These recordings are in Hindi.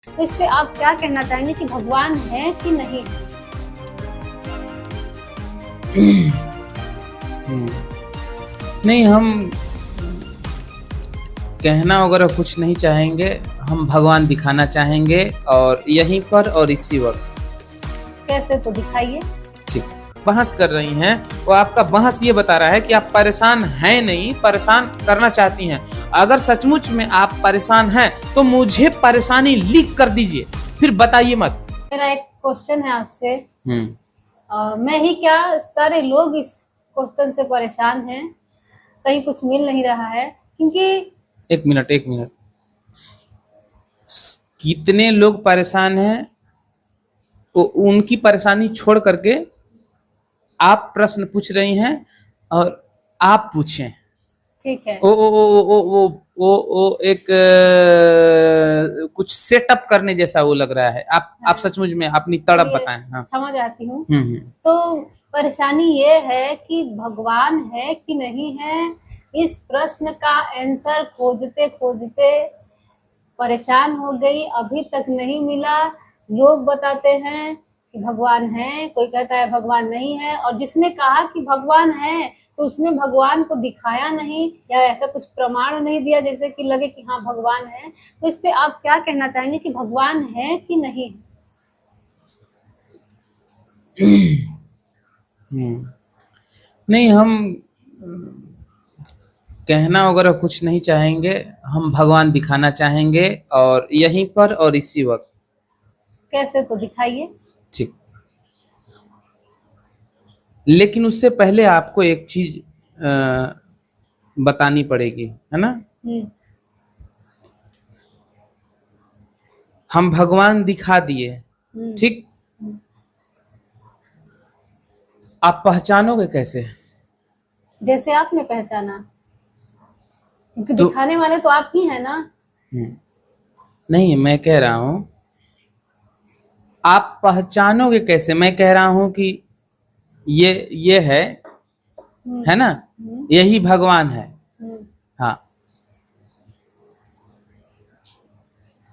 तो इस पे आप क्या कहना चाहेंगे कि भगवान है कि नहीं? नहीं, हम कहना वगैरह कुछ नहीं चाहेंगे, हम भगवान दिखाना चाहेंगे और यहीं पर और इसी वक्त। कैसे, तो दिखाइए। ठीक, बहस कर रही हैं, वो आपका बहस ये बता रहा है कि आप परेशान हैं नहीं, परेशान करना चाहती हैं। अगर सचमुच में आप परेशान हैं तो मुझे परेशानी लिख कर दीजिए, फिर बताइए मत। मेरा एक क्वेश्चन है आपसे। मैं ही क्या, सारे लोग इस क्वेश्चन से परेशान हैं, कहीं कुछ मिल नहीं रहा है, क्योंकि एक मिनट कितने लोग परेशान हैं, उनकी परेशानी छोड़ करके आप प्रश्न पूछ रही हैं और आप पूछें। ठीक है। वो एक कुछ सेटअप करने जैसा वो लग रहा है। आप सचमुच में अपनी तड़प बताएं। हाँ, समझ आती हूँ। तो परेशानी ये है कि भगवान है कि नहीं है, इस प्रश्न का आंसर खोजते खोजते परेशान हो गई, अभी तक नहीं मिला। लोग बताते हैं कि भगवान है, कोई कहता है भगवान नहीं है, और जिसने कहा कि भगवान है तो उसने भगवान को दिखाया नहीं या ऐसा कुछ प्रमाण नहीं दिया जैसे कि लगे कि हाँ भगवान है। तो इस पे आप क्या कहना चाहेंगे कि भगवान है कि नहीं? नहीं, हम कहना वगैरह कुछ नहीं चाहेंगे, हम भगवान दिखाना चाहेंगे और यहीं पर और इसी वक्त। कैसे, तो दिखाइए। ठीक, लेकिन उससे पहले आपको एक चीज बतानी पड़ेगी, है ना? हम भगवान दिखा दिए, ठीक, आप पहचानोगे कैसे? जैसे आपने पहचाना, क्योंकि तो दिखाने वाले तो आप ही हैं ना। नहीं, मैं कह रहा हूं आप पहचानोगे कैसे। मैं कह रहा हूं कि ये है ना, यही भगवान है। हाँ,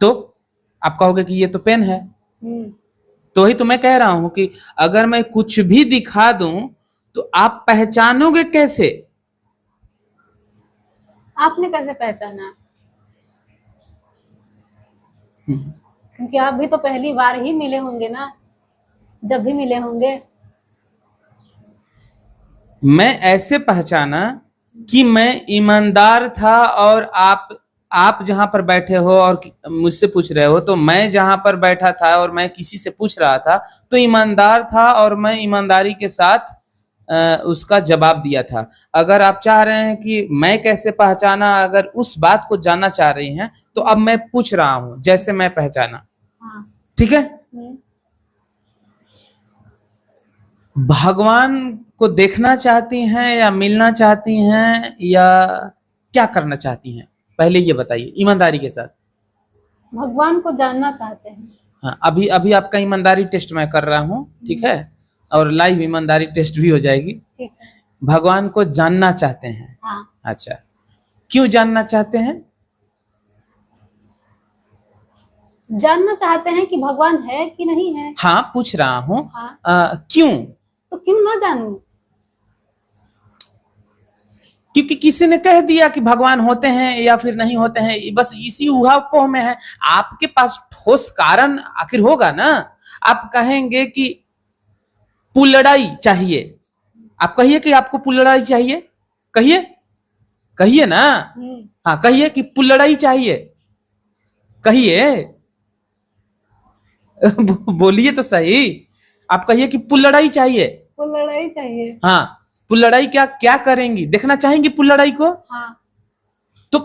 तो आप कहोगे कि ये तो पेन है। तो ही तो मैं कह रहा हूं कि अगर मैं कुछ भी दिखा दूं तो आप पहचानोगे कैसे? आपने कैसे पहचाना? क्योंकि आप भी तो पहली बार ही मिले होंगे ना, जब भी मिले होंगे। मैं ऐसे पहचाना कि मैं ईमानदार था और आप जहां पर बैठे हो और मुझसे पूछ रहे हो, तो मैं जहां पर बैठा था और मैं किसी से पूछ रहा था तो ईमानदार था और मैं ईमानदारी के साथ उसका जवाब दिया था। अगर आप चाह रहे हैं कि मैं कैसे पहचाना, अगर उस बात को जानना चाह रही हैं तो अब मैं पूछ रहा हूं जैसे मैं पहचाना। ठीक है? भगवान को देखना चाहती हैं या मिलना चाहती हैं या क्या करना चाहती हैं, पहले ये बताइए ईमानदारी के साथ। भगवान को जानना चाहते हैं। हाँ, अभी आपका ईमानदारी टेस्ट मैं कर रहा हूँ, ठीक है, और लाइव ईमानदारी टेस्ट भी हो जाएगी। ठीक है। भगवान को जानना चाहते हैं। हाँ। अच्छा, क्यों जानना चाहते हैं? जानना चाहते हैं कि भगवान है कि नहीं है। हाँ, पूछ रहा हूँ। हाँ। क्यों? तो क्यों ना जानूं? क्योंकि किसी ने कह दिया कि भगवान होते हैं या फिर नहीं होते हैं, बस इसी ऊहापोह में है। आपके पास ठोस कारण आखिर होगा ना। आप कहेंगे कि पुल्लड़ाई चाहिए, आप कहिए कि आपको पुल्लड़ाई चाहिए, कहिए ना। हाँ, कहिए कि पुल्लड़ाई चाहिए, कहिए। बोलिए तो सही, आप कहिए कि पुल्लड़ाई चाहिए। पुल्लड़ाई चाहिए। हाँ, पुल्लड़ाई क्या क्या करेंगी, देखना चाहेंगी पुल्लड़ाई को? हाँ। तो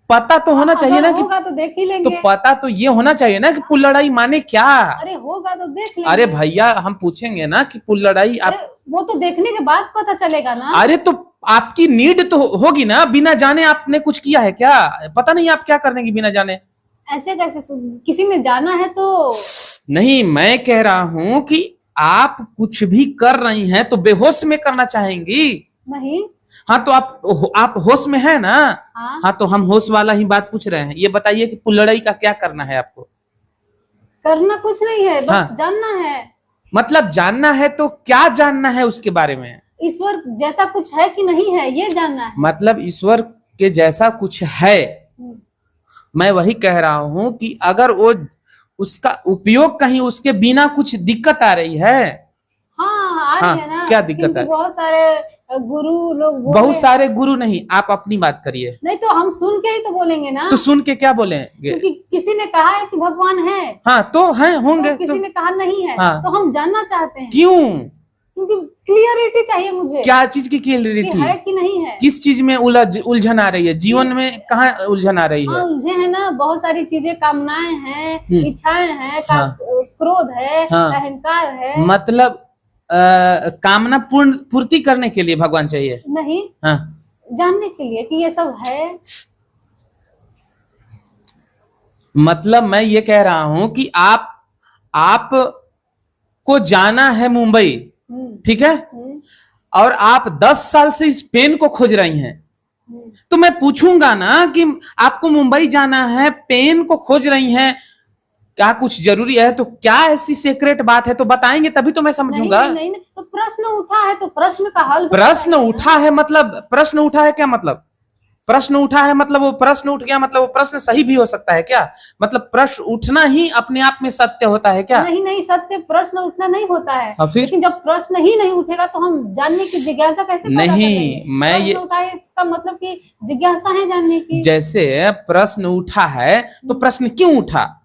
पता तो होना चाहिए ना कि होगा तो देख ही लेंगे। तो पता तो ये होना चाहिए ना कि पुल्लड़ाई माने क्या। अरे होगा तो देख लेंगे। अरे भैया, हम पूछेंगे ना कि पुल्लड़ाई आप, वो तो देखने के बाद पता चलेगा ना। अरे तो आपकी नीड तो होगी ना, बिना जाने आपने कुछ किया है क्या? पता नहीं आप क्या कर देंगी बिना जाने। ऐसे कैसे, किसी ने जाना है तो नहीं, मैं कह रहा हूं कि आप कुछ भी कर रही हैं तो बेहोश में करना चाहेंगी। नहीं। हाँ, तो आप होश में है ना। हाँ, तो हम होश वाला ही बात पूछ रहे हैं। ये बताइए कि पुल्लड़ाई का क्या करना है आपको? करना कुछ नहीं है, बस हाँ। जानना है। मतलब जानना है तो क्या जानना है उसके बारे में? ईश्वर जैसा कुछ है कि नहीं है, ये जानना है। मतलब ईश्वर के जैसा कुछ है। हम्म, मैं वही कह रहा हूं कि अगर वो उसका उपयोग कहीं उसके बिना कुछ दिक्कत आ रही है। हाँ आ हाँ, रही है ना, क्या दिक्कत क्योंकि है? बहुत सारे गुरु लोग बोल बहुत रहे हैं। सारे गुरु नहीं, आप अपनी बात करिए। नहीं तो हम सुन के ही तो बोलेंगे ना, तो सुन के क्या बोलेंगे? क्योंकि किसी ने कहा है कि भगवान है, हाँ तो हैं, होंगे तो किसी तो। ने कहा नहीं है, हाँ। तो हम जानना चाहते हैं। क्यों? क्योंकि क्लियरिटी चाहिए मुझे क्या चीज की कि क्लियरिटी? है कि नहीं है। किस चीज में उलझन आ रही है? जीवन में कहाँ उलझन आ रही हाँ है? उलझे है ना, बहुत सारी चीजें, कामनाएं हैं, इच्छाएं हैं, हाँ। क्रोध है, हाँ। अहंकार है। मतलब कामना पूर्ति करने के लिए भगवान चाहिए? नहीं, हाँ। जानने के लिए कि ये सब है। मतलब मैं ये कह रहा हूं कि आप को जाना है मुंबई, ठीक है, हम्म, और आप 10 साल से इस पेन को खोज रही हैं। हम्म। तो मैं पूछूंगा ना कि आपको मुंबई जाना है, पेन को खोज रही हैं, क्या कुछ जरूरी है? तो क्या ऐसी सीक्रेट बात है तो बताएंगे, तभी तो मैं नहीं समझूंगा। नहीं नहीं नहीं, तो प्रश्न उठा है तो प्रश्न का हल प्रश्न उठा है मतलब प्रश्न उठा है क्या मतलब? प्रश्न उठा है मतलब वो प्रश्न उठ गया, मतलब वो प्रश्न सही भी हो सकता है क्या? मतलब प्रश्न उठना ही अपने आप में सत्य होता है क्या? नहीं नहीं, सत्य प्रश्न उठना नहीं होता है। और फिर? लेकिन जब प्रश्न ही नहीं उठेगा तो हम जानने की जिज्ञासा कैसे पैदा कर नहीं, लेंगे? मैं प्रश्न ये उठाए इसका मतलब कि जिज्ञासा है जानने की। जैसे प्रश्न उठा है तो प्रश्न क्यों उठा,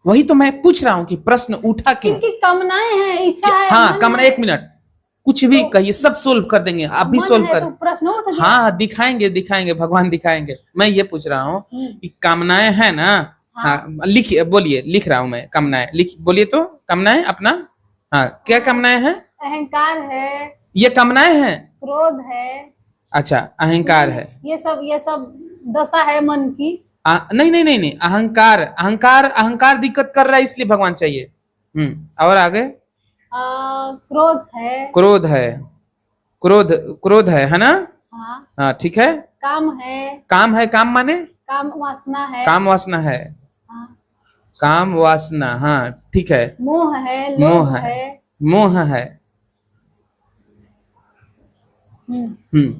वही तो मैं पूछ रहा हूं कि प्रश्न उठा क्यों? क्योंकि कामनाएं हैं, इच्छा है, हाँ, मन कम है। एक मिनट, कुछ भी तो कहिए, सब सोल्व कर देंगे, आप भी मन सोल्व है कर। तो प्रश्न उठ गया। हाँ दिखाएंगे दिखाएंगे, भगवान दिखाएंगे। मैं ये पूछ रहा हूँ कि कामनाएं है ना? हाँ। हाँ लिखिए, बोलिए, लिख रहा हूं मैं। कामनाएं लिख, बोलिए तो। कामनाएं अपना, हाँ क्या कामनाएं हैं? अहंकार है, ये कामनाएं हैं? क्रोध है, अच्छा, अहंकार है। ये सब दशा है मन की। नहीं नहीं नहीं नहीं, अहंकार अहंकार अहंकार दिक्कत कर रहा है, इसलिए भगवान चाहिए। और आगे? क्रोध है। क्रोध है, क्रोध है ना? हाँ। हाँ ठीक है। काम है। काम है, काम माने? काम वासना है। काम वासना है। हाँ। काम वासना, हाँ ठीक है। मोह है, लोभ मोह है, है। मोह है। हम्म।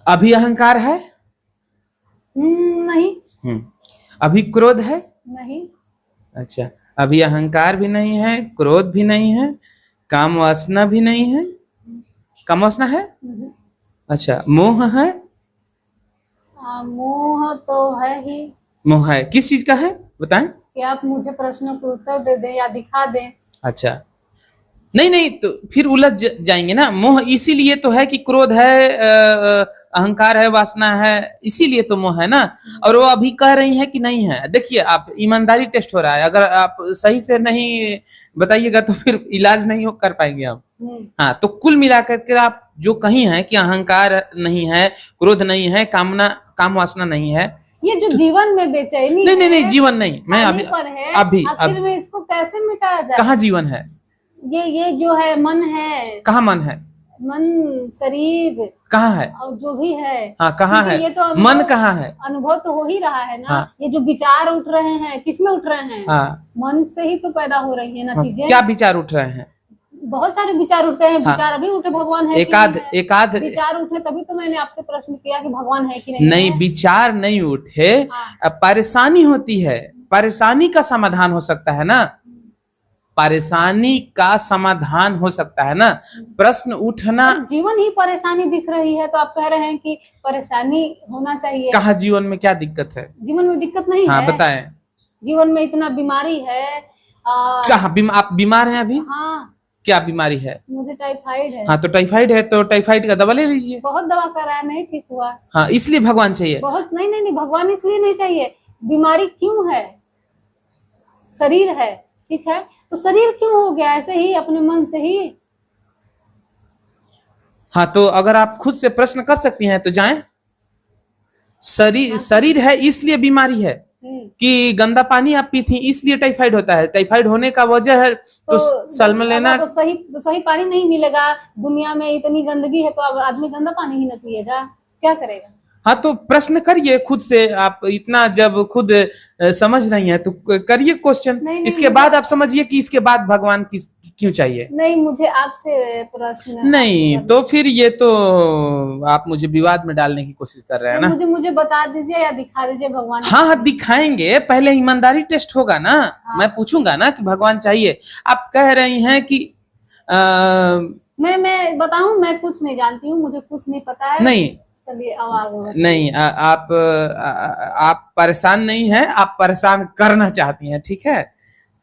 अभी अहंकार है? नहीं। अभी क्रोध है? नहीं। अच्छा, अभी अहंकार भी नहीं है, क्रोध भी नहीं है, काम वासना भी नहीं है। काम वासना है? अच्छा, मोह है? मोह तो है ही। मोह है, किस चीज का है बताएं? कि आप मुझे प्रश्नों के उत्तर दे दें या दिखा दें। अच्छा, नहीं नहीं, तो फिर उलझ जाएंगे ना। मोह इसीलिए तो है कि क्रोध है, अहंकार है, वासना है, इसीलिए तो मोह है ना। और वो अभी कह रही है कि नहीं है। देखिए, आप ईमानदारी टेस्ट हो रहा है, अगर आप सही से नहीं बताइएगा तो फिर इलाज नहीं कर पाएंगे हम। हाँ, तो कुल मिलाकर के आप जो कही है कि अहंकार नहीं है, क्रोध नहीं है, काम वासना नहीं है, ये जो जीवन में बेचैनी नहीं नहीं नहीं, जीवन नहीं, मैं अभी पर है, अभी आखिर में इसको कैसे मिटाया जाए? कहाँ जीवन है? ये जो है मन है। कहाँ मन है? मन, शरीर कहाँ है? और जो भी है। हाँ कहाँ है? ये तो मन कहाँ है? अनुभव तो हो ही रहा है ना। हाँ। ये जो विचार उठ रहे हैं, किसमें उठ रहे हैं? हाँ। मन से ही तो पैदा हो रही है ना चीजें। क्या विचार उठ रहे हैं? बहुत सारे विचार उठते हैं। हाँ। विचार अभी उठे, भगवान है कि एकाध नहीं है? एकाध विचार उठे तभी तो मैंने आपसे प्रश्न किया कि भगवान है कि नहीं नहीं, है? विचार नहीं उठे, हाँ। परेशानी होती है, परेशानी का समाधान हो सकता है ना, परेशानी का समाधान हो सकता है ना। प्रश्न उठना, जीवन ही परेशानी दिख रही है तो आप कह रहे हैं कि परेशानी होना चाहिए। कहाँ जीवन में क्या दिक्कत है? जीवन में दिक्कत नहीं हाँ है। बताएं। जीवन में इतना बीमारी है। कहाँ आप बीमार हैं अभी? हाँ, क्या बीमारी है? मुझे टाइफाइड है। हाँ, तो टाइफाइड है तो टाइफाइड का दवा ले लीजिए। बहुत दवा कराया, नहीं ठीक हुआ। हाँ, इसलिए भगवान चाहिए। बहुत नहीं नहीं नहीं, भगवान इसलिए नहीं चाहिए। बीमारी क्यों है? शरीर है, ठीक है, तो शरीर क्यों हो गया ऐसे ही अपने मन से ही? हाँ, तो अगर आप खुद से प्रश्न कर सकती हैं तो जाएं। शरीर है इसलिए बीमारी है कि गंदा पानी आप पी थी इसलिए टाइफाइड होता है। टाइफाइड होने का वजह है तो सल्म लेना। तो सही पानी नहीं मिलेगा, दुनिया में इतनी गंदगी है तो अब आदमी गंदा पानी ही न पिएगा, क्या करेगा? हाँ तो प्रश्न करिए खुद से, आप इतना जब खुद समझ रही हैं तो करिए क्वेश्चन। नहीं, इसके बाद आप समझिए कि इसके बाद भगवान क्यों चाहिए। नहीं, मुझे आपसे प्रश्न नहीं तो फिर ये तो आप मुझे विवाद में डालने की कोशिश कर रहे हैं ना। मुझे बता दीजिए या दिखा दीजिए भगवान। हाँ हाँ दिखाएंगे, पहले ईमानदारी टेस्ट होगा ना। हाँ। मैं पूछूंगा ना कि भगवान चाहिए। आप कह रही हैं कि मैं बताऊं, मैं कुछ नहीं जानती हूँ, मुझे कुछ नहीं पता है। नहीं चलिए अब आगे बढ़ते हैं। नहीं आप परेशान नहीं हैं, आप परेशान करना चाहती हैं, ठीक है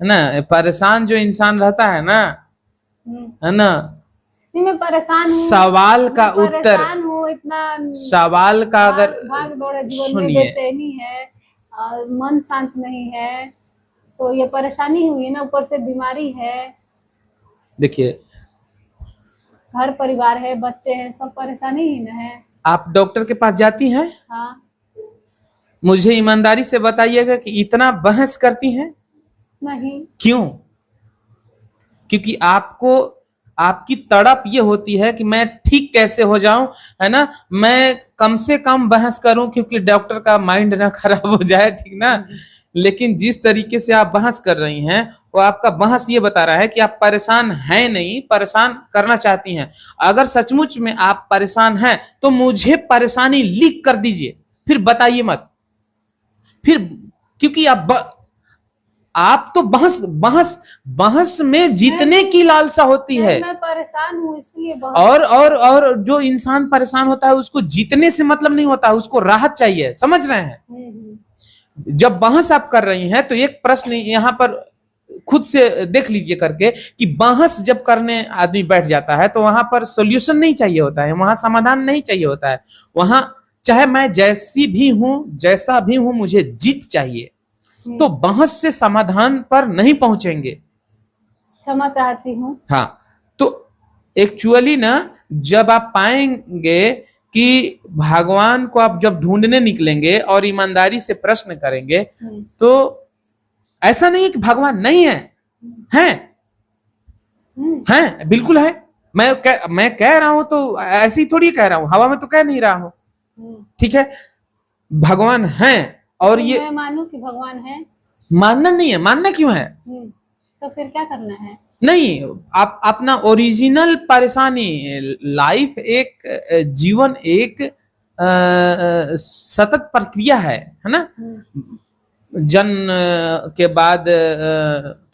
ना। परेशान जो इंसान रहता है ना, है ना, नहीं मैं परेशान हूँ, सवाल का उत्तर, परेशान हूँ इतना, सवाल का अगर भाग दौड़ जीवन में सुनिए, बेचैनी है और मन शांत नहीं है, तो ये परेशानी हुई ना, ऊपर से बीमारी है, देखिए घर परिवार है, बच्चे हैं, सब परेशानी ही ना है। आप डॉक्टर के पास जाती हैं? हाँ। मुझे ईमानदारी से बताइएगा कि इतना बहस करती हैं नहीं। क्यों? क्योंकि आपको, आपकी तड़प ये होती है कि मैं ठीक कैसे हो जाऊं, है ना, मैं कम से कम बहस करूं क्योंकि डॉक्टर का माइंड ना खराब हो जाए, ठीक ना। लेकिन जिस तरीके से आप बहस कर रही हैं वो आपका बहस ये बता रहा है कि आप परेशान हैं नहीं, परेशान करना चाहती हैं। अगर सचमुच में आप परेशान हैं तो मुझे परेशानी लिख कर दीजिए, फिर बताइए मत। फिर क्योंकि आप तो बहस बहस बहस में जीतने की लालसा होती है। मैं परेशान हूँ इसलिए और जो इंसान परेशान होता है उसको जीतने से मतलब नहीं होता, उसको राहत चाहिए, समझ रहे हैं। जब बहस आप कर रही हैं तो एक प्रश्न यहां पर खुद से देख लीजिए करके कि बहस जब करने आदमी बैठ जाता है तो वहां पर सॉल्यूशन नहीं चाहिए होता है, वहां समाधान नहीं चाहिए होता है। वहां चाहे मैं जैसी भी हूं, जैसा भी हूं, मुझे जीत चाहिए। तो बहस से समाधान पर नहीं पहुंचेंगे। क्षमा चाहती हूँ। हाँ तो एक्चुअली ना, जब आप पाएंगे कि भगवान को आप जब ढूंढने निकलेंगे और ईमानदारी से प्रश्न करेंगे तो ऐसा नहीं है कि भगवान नहीं है, हैं बिल्कुल है। मैं कह रहा हूं तो ऐसे ही थोड़ी कह रहा हूं, हवा में तो कह नहीं रहा हूं, ठीक है। भगवान है और तो ये मैं मानूं कि भगवान है? मानना नहीं है, मानना क्यों है? तो फिर क्या करना है? नहीं, आप अपना ओरिजिनल परेशानी, लाइफ एक जीवन एक सतत प्रक्रिया है ना। जन्म के बाद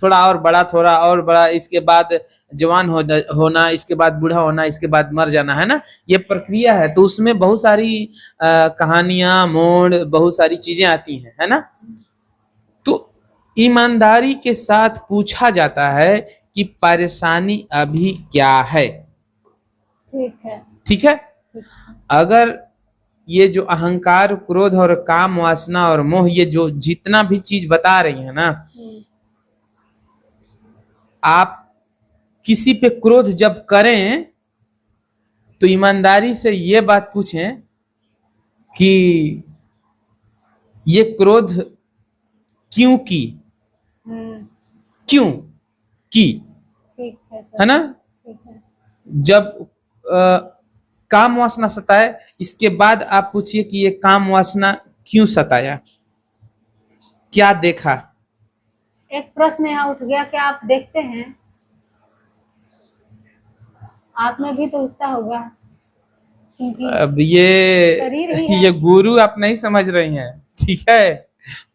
थोड़ा और बड़ा, थोड़ा और बड़ा, इसके बाद जवान होना, इसके बाद बूढ़ा होना, इसके बाद मर जाना, है ना। ये प्रक्रिया है। तो उसमें बहुत सारी कहानियां, मोड़, बहुत सारी चीजें आती हैं, है ना। तो ईमानदारी के साथ पूछा जाता है कि परेशानी अभी क्या है। ठीक है, ठीक है। अगर ये जो अहंकार, क्रोध और काम वासना और मोह, ये जो जितना भी चीज बता रही है ना, आप किसी पे क्रोध जब करें तो ईमानदारी से ये बात पूछें कि ये क्रोध क्यों की, क्यों की, ठीक है ना। ठीक है। जब काम वासना सताए, इसके बाद आप पूछिए कि ये काम वासना क्यों सताया, क्या देखा। एक प्रश्न यहाँ उठ गया, क्या आप देखते हैं? आप में भी तो उठता होगा, क्योंकि अब ये शरीर ही है। ये गुरु आप नहीं समझ रही हैं, ठीक है।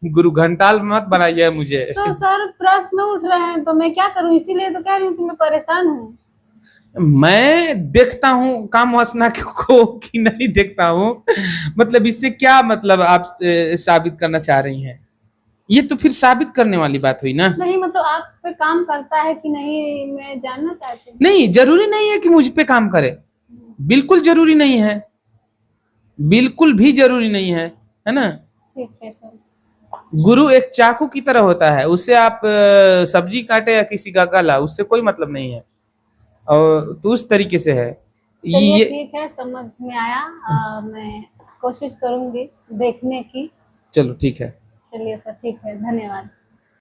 गुरु घंटाल मत बनाइए मुझे। तो सर प्रश्न उठ रहे हैं तो मैं क्या करूं, इसीलिए तो कह रही हूँ कि मैं परेशान हूँ। मैं देखता हूँ काम वासना को कि नहीं देखता हूँ, मतलब इससे क्या मतलब आप साबित करना चाह रही हैं? ये तो फिर साबित करने वाली बात हुई ना। नहीं मतलब आप पे काम करता है कि नहीं, मैं जानना चाहती हूँ। नहीं, जरूरी नहीं है कि मुझ पे काम करे, बिल्कुल जरूरी नहीं है, बिल्कुल भी जरूरी नहीं है ना। ठीक है सर। गुरु एक चाकू की तरह होता है, उससे आप सब्जी काटे या किसी का गला, उससे कोई मतलब नहीं है। और तो उस तरीके से है चलिए ये। ठीक है, समझ में आया। मैं कोशिश करूंगी देखने की। चलो ठीक है। चलिए सर, ठीक है, धन्यवाद।